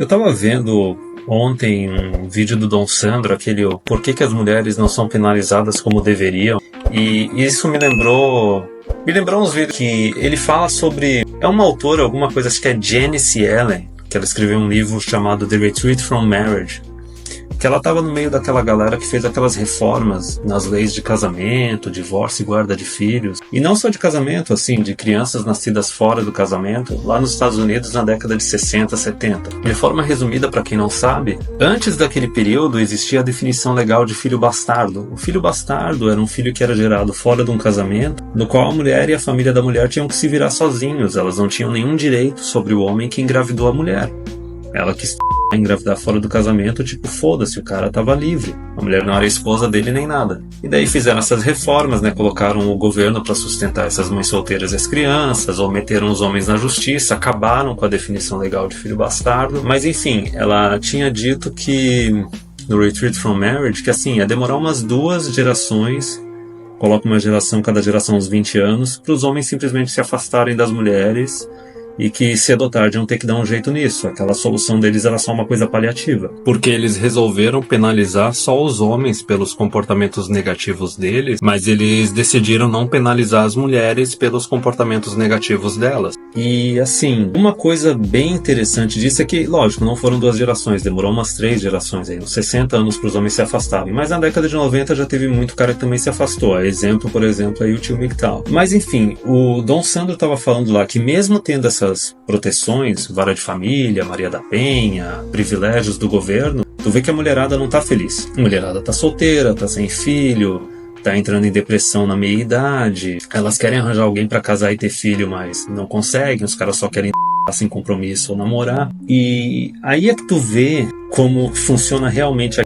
Eu tava vendo ontem um vídeo do Dom Sandro, aquele Por que as mulheres não são penalizadas como deveriam, e isso me lembrou uns vídeos que ele fala sobre... É uma autora, alguma coisa, acho que é Janice Ellen, que ela escreveu um livro chamado The Retreat from Marriage, que ela estava no meio daquela galera que fez aquelas reformas nas leis de casamento, divórcio e guarda de filhos. E não só de casamento, assim, de crianças nascidas fora do casamento, lá nos Estados Unidos na década de 60, 70. De forma resumida, para quem não sabe, antes daquele período existia a definição legal de filho bastardo. O filho bastardo era um filho que era gerado fora de um casamento, no qual a mulher e a família da mulher tinham que se virar sozinhos. Elas não tinham nenhum direito sobre o homem que engravidou a mulher. Ela quis engravidar fora do casamento, tipo, foda-se, o cara tava livre. A mulher não era esposa dele nem nada. E daí fizeram essas reformas, né? Colocaram o governo para sustentar essas mães solteiras e as crianças, ou meteram os homens na justiça, acabaram com a definição legal de filho bastardo. Mas enfim, ela tinha dito que, no Retreat from Marriage, que assim, ia demorar umas 2 gerações, coloca uma geração, cada geração uns 20 anos, para os homens simplesmente se afastarem das mulheres, e que cedo ou tarde iam ter que dar um jeito nisso. Aquela solução deles era só uma coisa paliativa. Porque eles resolveram penalizar só os homens pelos comportamentos negativos deles, mas eles decidiram não penalizar as mulheres pelos comportamentos negativos delas. E assim, uma coisa bem interessante disso é que, lógico, não foram 2 gerações, demorou umas 3 gerações aí, uns 60 anos para os homens se afastarem. Mas na década de 90 já teve muito cara que também se afastou. Exemplo, por exemplo, aí o tio MGTOW. Mas enfim, o Dom Sandro estava falando lá que mesmo tendo essas proteções, vara de família, Maria da Penha, privilégios do governo, tu vê que a mulherada não tá feliz. A mulherada tá solteira, tá sem filho, tá entrando em depressão na meia-idade, elas querem arranjar alguém pra casar e ter filho, mas não conseguem, os caras só querem sem compromisso ou namorar. E aí é que tu vê como funciona realmente a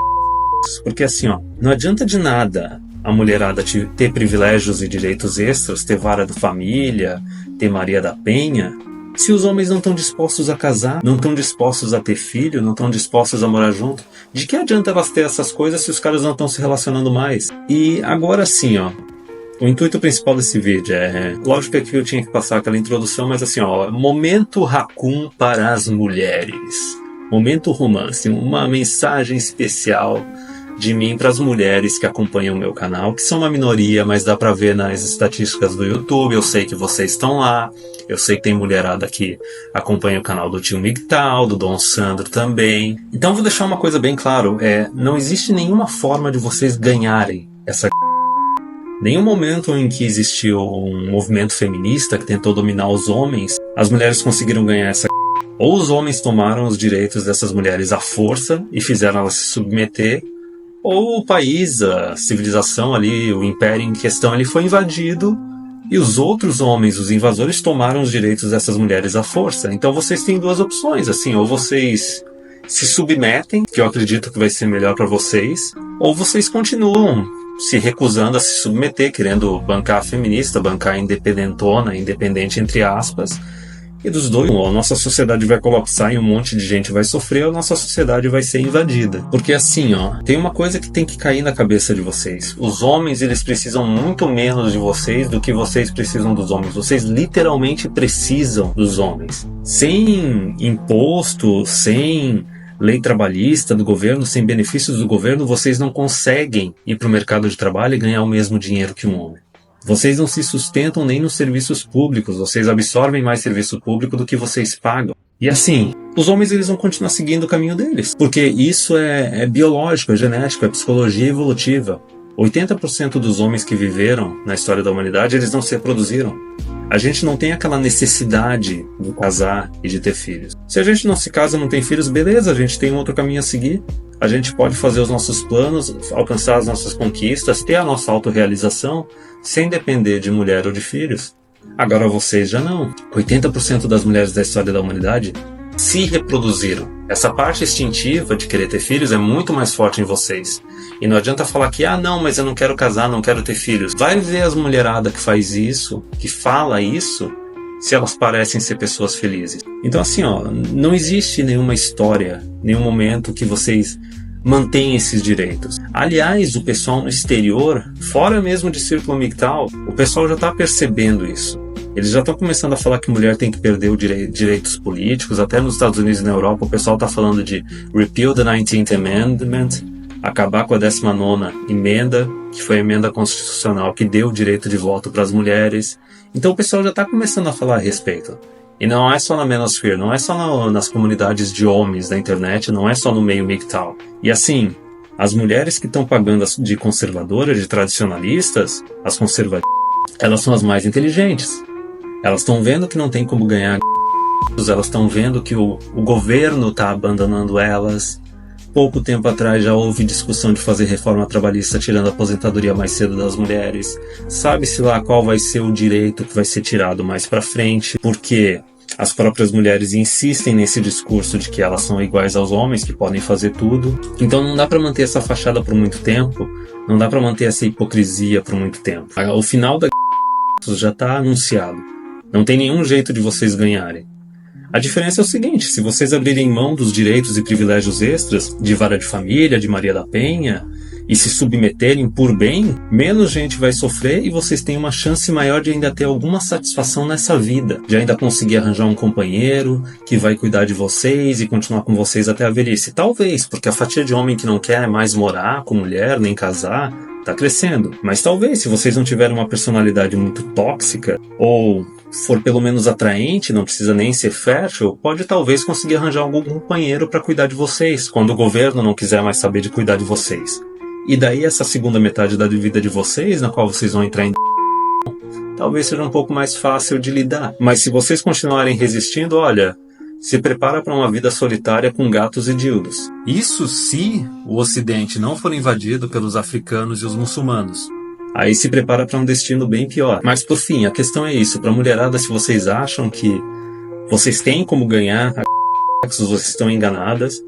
porque assim, ó, não adianta de nada a mulherada ter privilégios e direitos extras, ter vara de família, ter Maria da Penha, se os homens não estão dispostos a casar, não estão dispostos a ter filho, não estão dispostos a morar junto, de que adianta elas ter essas coisas se os caras não estão se relacionando mais? E agora sim, ó, o intuito principal desse vídeo é... Lógico que eu tinha que passar aquela introdução, mas assim, ó, momento raccoon para as mulheres. Momento romance, uma mensagem especial de mim para as mulheres que acompanham o meu canal, que são uma minoria, mas dá para ver nas estatísticas do YouTube. Eu sei que vocês estão lá, eu sei que tem mulherada que acompanha o canal do tio MGTOW, do Dom Sandro também. Então vou deixar uma coisa bem claro, não existe nenhuma forma de vocês ganharem essa nenhum momento em que existiu um movimento feminista que tentou dominar os homens, as mulheres conseguiram ganhar essa ou os homens tomaram os direitos dessas mulheres à força e fizeram elas se submeter, ou o país, a civilização ali, o império em questão, ele foi invadido e os outros homens, os invasores, tomaram os direitos dessas mulheres à força. Então vocês têm 2 opções, assim, ou vocês se submetem, que eu acredito que vai ser melhor para vocês, ou vocês continuam se recusando a se submeter, querendo bancar a feminista, bancar a independentona, independente entre aspas. E dos dois, a nossa sociedade vai colapsar e um monte de gente vai sofrer, a nossa sociedade vai ser invadida. Porque assim, ó, tem uma coisa que tem que cair na cabeça de vocês. Os homens, eles precisam muito menos de vocês do que vocês precisam dos homens. Vocês literalmente precisam dos homens. Sem imposto, sem lei trabalhista do governo, sem benefícios do governo, vocês não conseguem ir para o mercado de trabalho e ganhar o mesmo dinheiro que um homem. Vocês não se sustentam nem nos serviços públicos, vocês absorvem mais serviço público do que vocês pagam. E assim, os homens eles vão continuar seguindo o caminho deles, porque isso é biológico, é genético, é psicologia evolutiva. 80% dos homens que viveram na história da humanidade, eles não se reproduziram. A gente não tem aquela necessidade de casar e de ter filhos. Se a gente não se casa, não tem filhos, beleza, a gente tem um outro caminho a seguir. A gente pode fazer os nossos planos, alcançar as nossas conquistas, ter a nossa autorrealização, sem depender de mulher ou de filhos. Agora vocês já não. 80% das mulheres da história da humanidade se reproduziram. Essa parte instintiva de querer ter filhos é muito mais forte em vocês. E não adianta falar que, não, mas eu não quero casar, não quero ter filhos. Vai ver as mulheradas que faz isso, que fala isso, se elas parecem ser pessoas felizes. Então assim, ó, não existe nenhuma história, nenhum momento que vocês mantêm esses direitos. Aliás, o pessoal no exterior, fora mesmo de Círculo MGTOW, o pessoal já está percebendo isso. Eles já estão começando a falar que mulher tem que perder os direitos políticos. Até nos Estados Unidos e na Europa o pessoal está falando de repeal the 19th Amendment, acabar com a 19ª emenda, que foi a emenda constitucional que deu o direito de voto para as mulheres. Então o pessoal já está começando a falar a respeito. E não é só na manosphere, não é só nas comunidades de homens da internet, não é só no meio MGTOW. E assim, as mulheres que estão pagando de conservadoras, de tradicionalistas, as conservadoras, elas são as mais inteligentes. Elas estão vendo que não tem como ganhar, elas estão vendo que o governo está abandonando elas. Pouco tempo atrás já houve discussão de fazer reforma trabalhista tirando a aposentadoria mais cedo das mulheres. Sabe-se lá qual vai ser o direito que vai ser tirado mais para frente, porque as próprias mulheres insistem nesse discurso de que elas são iguais aos homens, que podem fazer tudo. Então não dá para manter essa fachada por muito tempo, não dá para manter essa hipocrisia por muito tempo. O final da já está anunciado. Não tem nenhum jeito de vocês ganharem. A diferença é o seguinte, se vocês abrirem mão dos direitos e privilégios extras de vara de família, de Maria da Penha, e se submeterem por bem, menos gente vai sofrer e vocês têm uma chance maior de ainda ter alguma satisfação nessa vida, de ainda conseguir arranjar um companheiro que vai cuidar de vocês e continuar com vocês até a velhice. Talvez, porque a fatia de homem que não quer mais morar com mulher, nem casar, tá crescendo. Mas talvez, se vocês não tiverem uma personalidade muito tóxica, ou for pelo menos atraente, não precisa nem ser fértil, pode talvez conseguir arranjar algum companheiro para cuidar de vocês, quando o governo não quiser mais saber de cuidar de vocês. E daí essa segunda metade da vida de vocês, na qual vocês vão entrar em talvez seja um pouco mais fácil de lidar. Mas se vocês continuarem resistindo, olha, se prepara para uma vida solitária com gatos e dildos. Isso se o Ocidente não for invadido pelos africanos e os muçulmanos. Aí se prepara para um destino bem pior. Mas por fim, a questão é isso. Para a mulherada, se vocês acham que vocês têm como ganhar, vocês estão enganadas.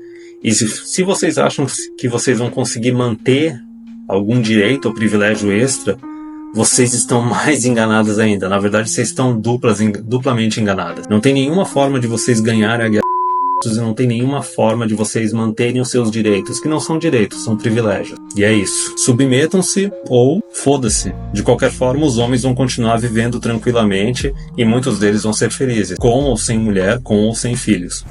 E se vocês acham que vocês vão conseguir manter algum direito ou privilégio extra, vocês estão mais enganadas ainda. Na verdade, vocês estão duplamente enganadas. Não tem nenhuma forma de vocês ganharem a guerra e não tem nenhuma forma de vocês manterem os seus direitos, que não são direitos, são privilégios. E é isso. Submetam-se ou foda-se. De qualquer forma, os homens vão continuar vivendo tranquilamente e muitos deles vão ser felizes, com ou sem mulher, com ou sem filhos.